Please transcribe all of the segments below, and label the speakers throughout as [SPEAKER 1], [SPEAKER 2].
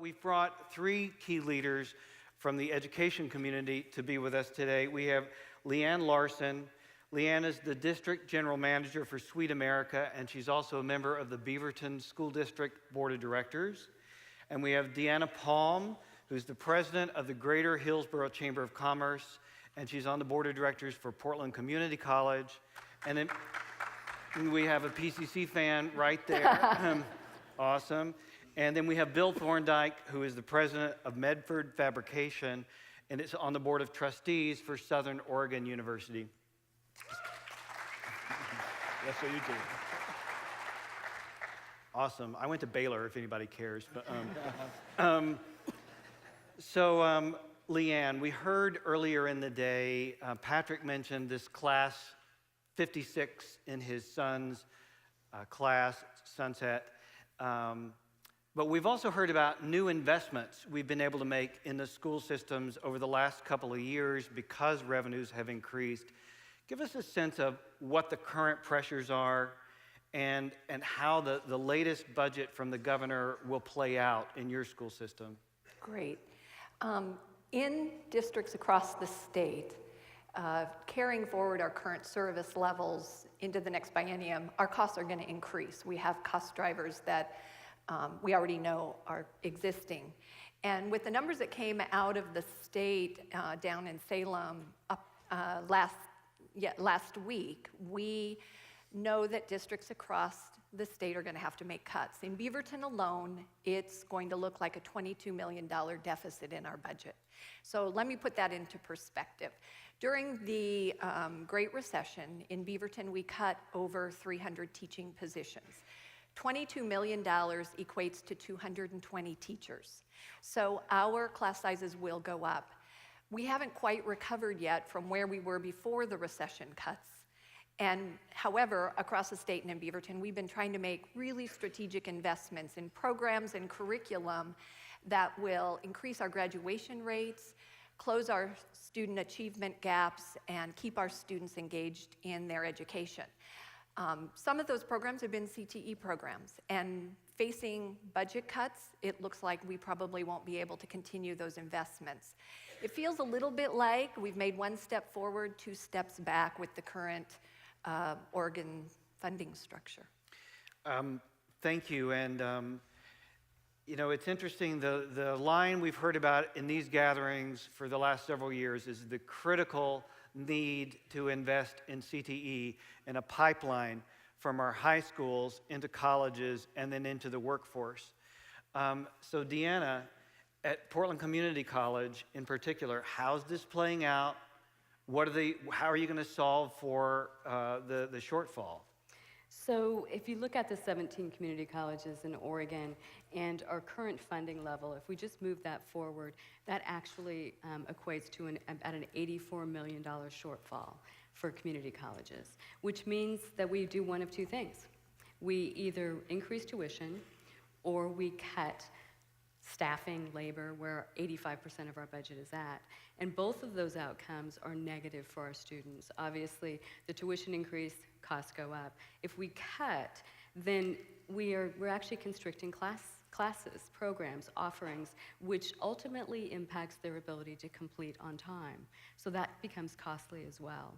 [SPEAKER 1] we've brought three key leaders from the education community to be with us today. We have LeeAnn Larsen. LeeAnn is the District General Manager for Sweet America, and she's also a member of the Beaverton School District Board of Directors. And we have Deanna Palm, who's the President of the Greater Hillsborough Chamber of Commerce, and she's on the Board of Directors for Portland Community College. And then we have a PCC fan right there. Awesome. And then we have Bill Thorndike, who is the President of Medford Fabrication, and is on the Board of Trustees for Southern Oregon University.
[SPEAKER 2] Yes, so you do.
[SPEAKER 1] Awesome. I went to Baylor, if anybody cares. But, LeeAnn, we heard earlier in the day, Patrick mentioned this class 56 in his son's class, Sunset. But we've also heard about new investments we've been able to make in the school systems over the last couple of years because revenues have increased. Give us a sense of what the current pressures are and how the latest budget from the governor will play out in your school system.
[SPEAKER 3] Great. In districts across the state, carrying forward our current service levels into the next biennium, our costs are going to increase. We have cost drivers that we already know are existing. And with the numbers that came out of the state down in Salem last week, we know that districts across the state are going to have to make cuts. In Beaverton alone, it's going to look like a $22 million deficit in our budget. So let me put that into perspective. During the Great Recession in Beaverton, we cut over 300 teaching positions. $22 million equates to 220 teachers. So our class sizes will go up. We haven't quite recovered yet from where we were before the recession cuts. And however, across the state and in Beaverton, we've been trying to make really strategic investments in programs and curriculum that will increase our graduation rates, close our student achievement gaps, and keep our students engaged in their education. Some of those programs have been CTE programs, and facing budget cuts, it looks like we probably won't be able to continue those investments. It feels a little bit like we've made one step forward, two steps back with the current Oregon funding structure.
[SPEAKER 1] Thank you, and you know, it's interesting, the line we've heard about in these gatherings for the last several years is the critical need to invest in CTE and a pipeline from our high schools into colleges and then into the workforce. So Deanna, at Portland Community College in particular, how's this playing out? How are you going to solve for the shortfall?
[SPEAKER 4] So if you look at the 17 community colleges in Oregon and our current funding level, if we just move that forward, that actually equates to about an $84 million shortfall for community colleges, which means that we do one of two things. We either increase tuition or we cut staffing, labor, where 85% of our budget is at. And both of those outcomes are negative for our students. Obviously, the tuition increase, costs go up. If we cut, then we're actually constricting classes, programs, offerings, which ultimately impacts their ability to complete on time. So that becomes costly as well.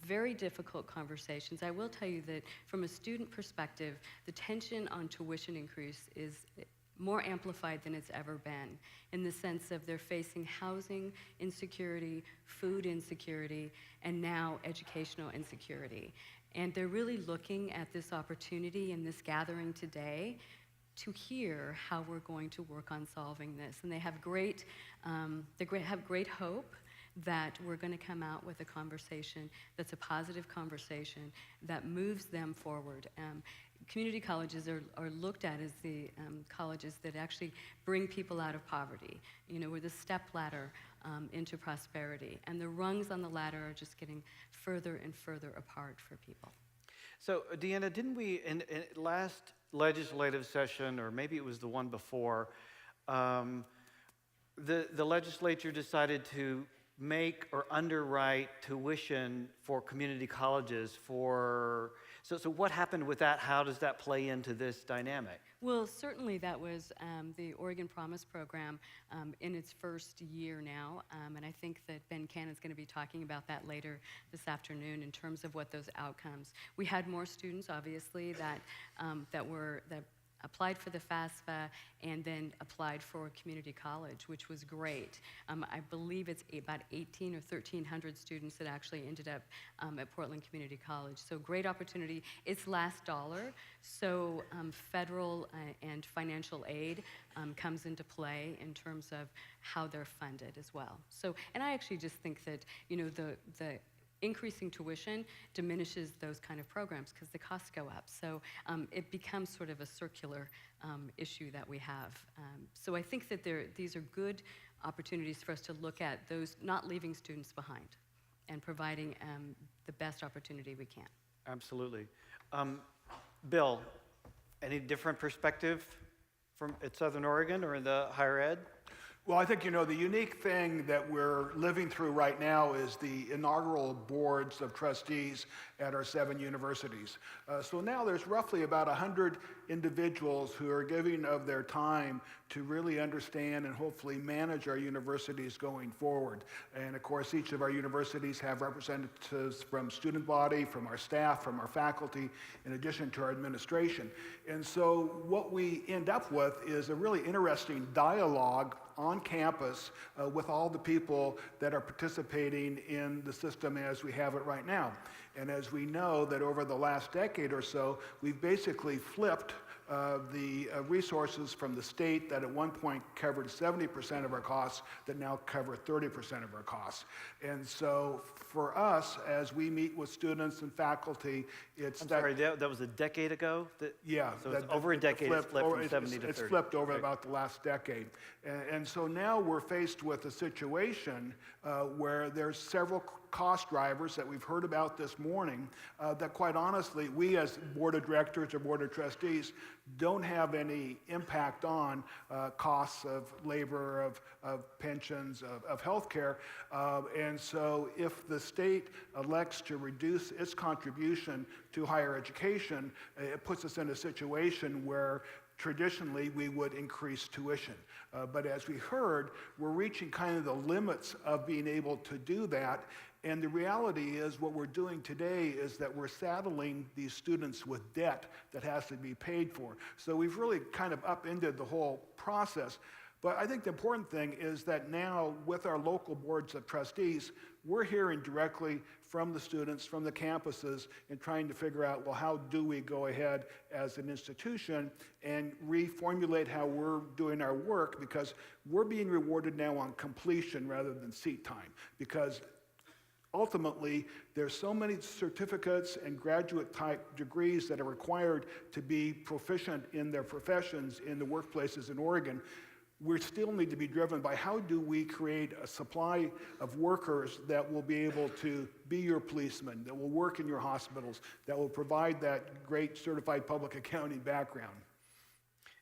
[SPEAKER 4] Very difficult conversations. I will tell you that from a student perspective, the tension on tuition increase is more amplified than it's ever been, in the sense of they're facing housing insecurity, food insecurity, and now educational insecurity. And they're really looking at this opportunity in this gathering today to hear how we're going to work on solving this. And they have great hope that we're going to come out with a conversation that's a positive conversation that moves them forward. Community colleges are looked at as the colleges that actually bring people out of poverty. You know, we're the step ladder into prosperity. And the rungs on the ladder are just getting further and further apart for people.
[SPEAKER 1] So, Deanna, didn't we, in last legislative session, or maybe it was the one before, the legislature decided to make or underwrite tuition for community colleges for So what happened with that? How does that play into this dynamic?
[SPEAKER 4] Well, certainly that was the Oregon Promise Program in its first year now, and I think that Ben Cannon's going to be talking about that later this afternoon in terms of what those outcomes. We had more students, obviously, that applied for the FAFSA and then applied for community college, which was great. I believe it's about 18 or 1,300 students that actually ended up at Portland Community College. So great opportunity. It's last dollar, so federal and financial aid comes into play in terms of how they're funded as well. So, and I actually just think that, you know, the increasing tuition diminishes those kind of programs because the costs go up. So it becomes sort of a circular issue that we have. So I think that these are good opportunities for us to look at those, not leaving students behind and providing the best opportunity we can.
[SPEAKER 1] Absolutely. Bill, any different perspective from at Southern Oregon or in the higher ed?
[SPEAKER 2] Well, I think, you know, the unique thing that we're living through right now is the inaugural boards of trustees at our 7 universities. So now there's roughly about 100 individuals who are giving of their time to really understand and hopefully manage our universities going forward. And of course, each of our universities have representatives from student body, from our staff, from our faculty, in addition to our administration. And so what we end up with is a really interesting dialogue on campus with all the people that are participating in the system as we have it right now. And as we know that over the last decade or so, we've basically flipped the resources from the state that at one point covered 70% of our costs that now cover 30% of our costs. And so for us, as we meet with students and faculty, it's...
[SPEAKER 1] I'm sorry, that was a decade ago?
[SPEAKER 2] Yeah.
[SPEAKER 1] So it's over a decade, it's flipped from 70 to 30.
[SPEAKER 2] It's flipped over about the last decade. And so now we're faced with a situation where there's several cost drivers that we've heard about this morning that quite honestly, we as board of directors or board of trustees don't have any impact on costs of labor, of pensions, of health care. And so if the state elects to reduce its contribution to higher education, it puts us in a situation where traditionally we would increase tuition. But as we heard, we're reaching kind of the limits of being able to do that. And the reality is what we're doing today is that we're saddling these students with debt that has to be paid for. So we've really kind of upended the whole process. But I think the important thing is that now with our local boards of trustees, we're hearing directly from the students, from the campuses, and trying to figure out, well, how do we go ahead as an institution and reformulate how we're doing our work, because we're being rewarded now on completion rather than seat time. Because ultimately, there's so many certificates and graduate-type degrees that are required to be proficient in their professions in the workplaces in Oregon. We still need to be driven by how do we create a supply of workers that will be able to be your policemen, that will work in your hospitals, that will provide that great certified public accounting background.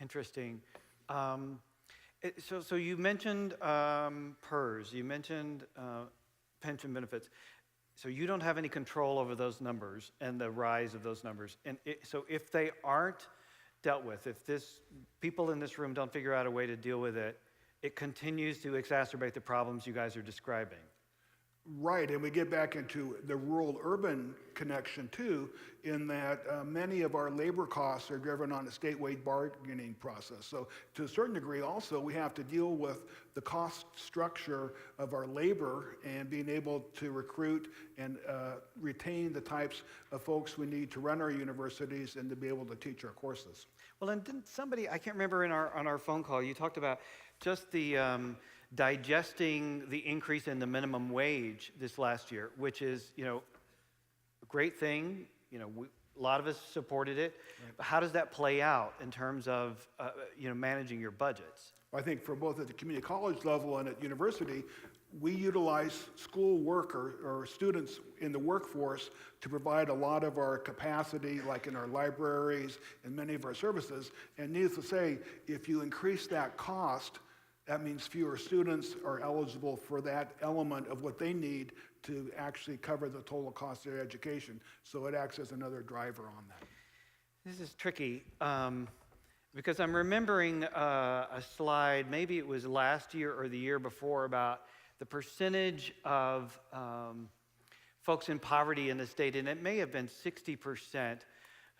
[SPEAKER 1] Interesting. So you mentioned PERS, you mentioned pension benefits. So you don't have any control over those numbers and the rise of those numbers. And so if they aren't dealt with, if people in this room don't figure out a way to deal with it, it continues to exacerbate the problems you guys are describing.
[SPEAKER 2] Right, and we get back into the rural-urban connection too, in that many of our labor costs are driven on a statewide bargaining process. So to a certain degree also, we have to deal with the cost structure of our labor and being able to recruit and retain the types of folks we need to run our universities and to be able to teach our courses.
[SPEAKER 1] Well, and didn't somebody, I can't remember on our phone call, you talked about just the digesting the increase in the minimum wage this last year, which is, a great thing. A lot of us supported it. Right. But how does that play out in terms of, managing your budgets?
[SPEAKER 2] I think for both at the community college level and at university, we utilize school worker or students in the workforce to provide a lot of our capacity, like in our libraries and many of our services. And needless to say, if you increase that cost, That means fewer students are eligible for that element of what they need to actually cover the total cost of their education. So it acts as another driver on that.
[SPEAKER 1] This is tricky because I'm remembering a slide, maybe it was last year or the year before, about the percentage of folks in poverty in the state, and it may have been 60%,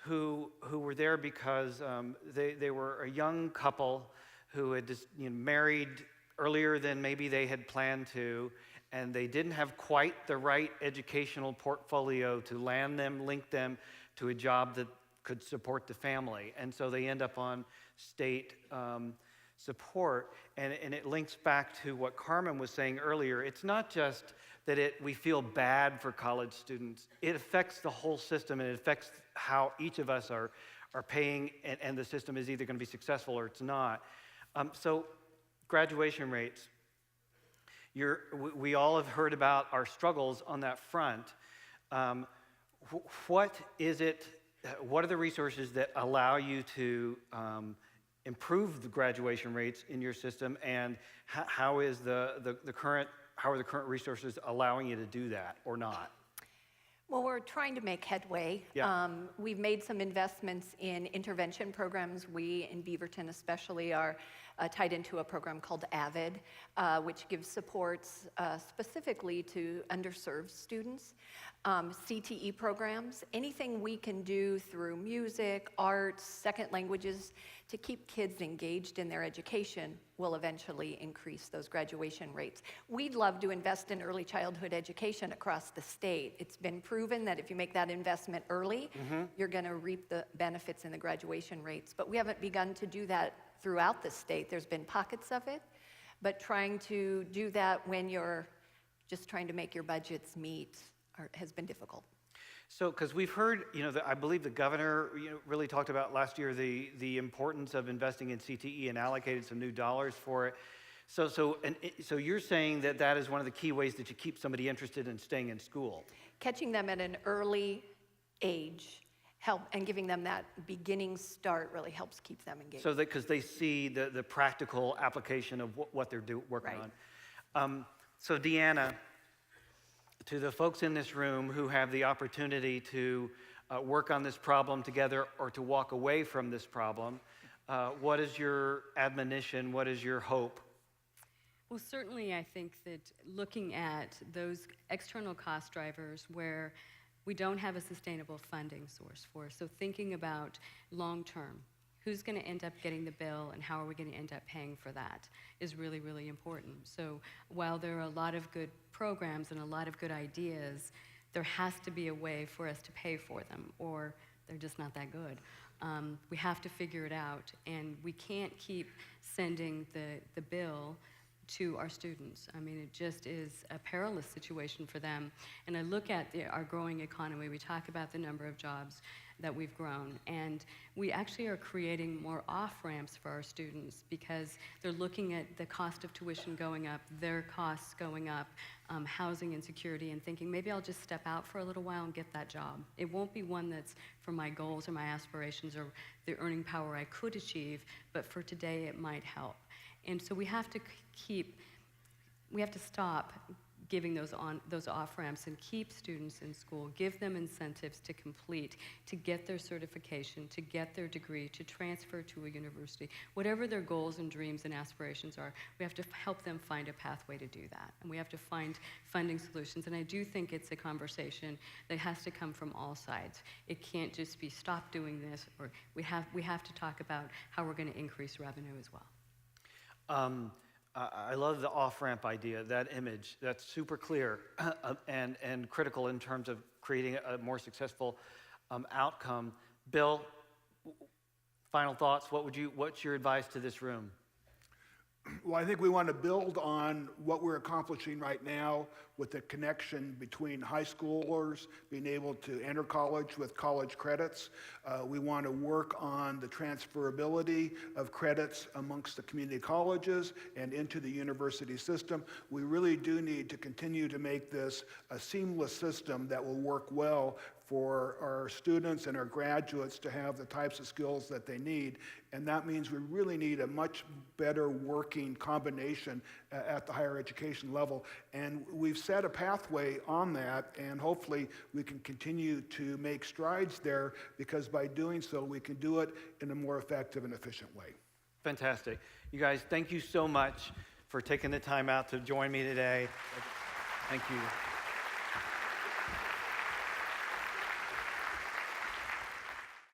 [SPEAKER 1] who were there because they were a young couple who had just, married earlier than maybe they had planned to, and they didn't have quite the right educational portfolio to link them to a job that could support the family. And so they end up on state support. And it links back to what Carmen was saying earlier. It's not just that we feel bad for college students. It affects the whole system, and it affects how each of us are paying, and the system is either going to be successful or it's not. So graduation rates. We all have heard about our struggles on that front. What are the resources that allow you to improve the graduation rates in your system, and how are the current resources allowing you to do that or not?
[SPEAKER 3] Well, we're trying to make headway.
[SPEAKER 1] Yeah.
[SPEAKER 3] We've made some investments in intervention programs. We, in Beaverton especially, are tied into a program called AVID, which gives supports specifically to underserved students. CTE programs, anything we can do through music, arts, second languages to keep kids engaged in their education will eventually increase those graduation rates. We'd love to invest in early childhood education across the state. It's been proven that if you make that investment early, you're going to reap the benefits in the graduation rates. But we haven't begun to do that throughout the state. There's been pockets of it, but trying to do that when you're just trying to make your budgets meet has been difficult.
[SPEAKER 1] So, because we've heard, I believe the governor, really talked about last year the importance of investing in CTE and allocated some new dollars for it. So you're saying that is one of the key ways that you keep somebody interested in staying in school.
[SPEAKER 3] Catching them at an early age and giving them that beginning start really helps keep them engaged.
[SPEAKER 1] So that because they see the practical application of what they're working on. So Deanna, to the folks in this room who have the opportunity to work on this problem together or to walk away from this problem, what is your admonition? What is your hope?
[SPEAKER 4] Well, certainly I think that looking at those external cost drivers where we don't have a sustainable funding source for, so thinking about long-term, who's going to end up getting the bill and how are we going to end up paying for that is really, really important. So while there are a lot of good programs and a lot of good ideas, there has to be a way for us to pay for them, or they're just not that good. We have to figure it out, and we can't keep sending the bill to our students. I mean, it just is a perilous situation for them. And I look at our growing economy. We talk about the number of jobs that we've grown, and we actually are creating more off-ramps for our students because they're looking at the cost of tuition going up, their costs going up, housing insecurity, and thinking, maybe I'll just step out for a little while and get that job. It won't be one that's for my goals or my aspirations or the earning power I could achieve, but for today it might help. And so we have to stop giving those off-ramps and keep students in school, give them incentives to complete, to get their certification, to get their degree, to transfer to a university. Whatever their goals and dreams and aspirations are, we have to help them find a pathway to do that. And we have to find funding solutions. And I do think it's a conversation that has to come from all sides. It can't just be stop doing this, or we have to talk about how we're going to increase revenue as well.
[SPEAKER 1] I love the off-ramp idea, that image. That's super clear and critical in terms of creating a more successful outcome. Bill, final thoughts. What's your advice to this room?
[SPEAKER 2] Well, I think we want to build on what we're accomplishing right now with the connection between high schoolers being able to enter college with college credits. We want to work on the transferability of credits amongst the community colleges and into the university system. We really do need to continue to make this a seamless system that will work well for our students and our graduates to have the types of skills that they need. And that means we really need a much better working combination at the higher education level. And we've set a pathway on that, and hopefully we can continue to make strides there, because by doing so, we can do it in a more effective and efficient way.
[SPEAKER 1] Fantastic. You guys, thank you so much for taking the time out to join me today. Thank you.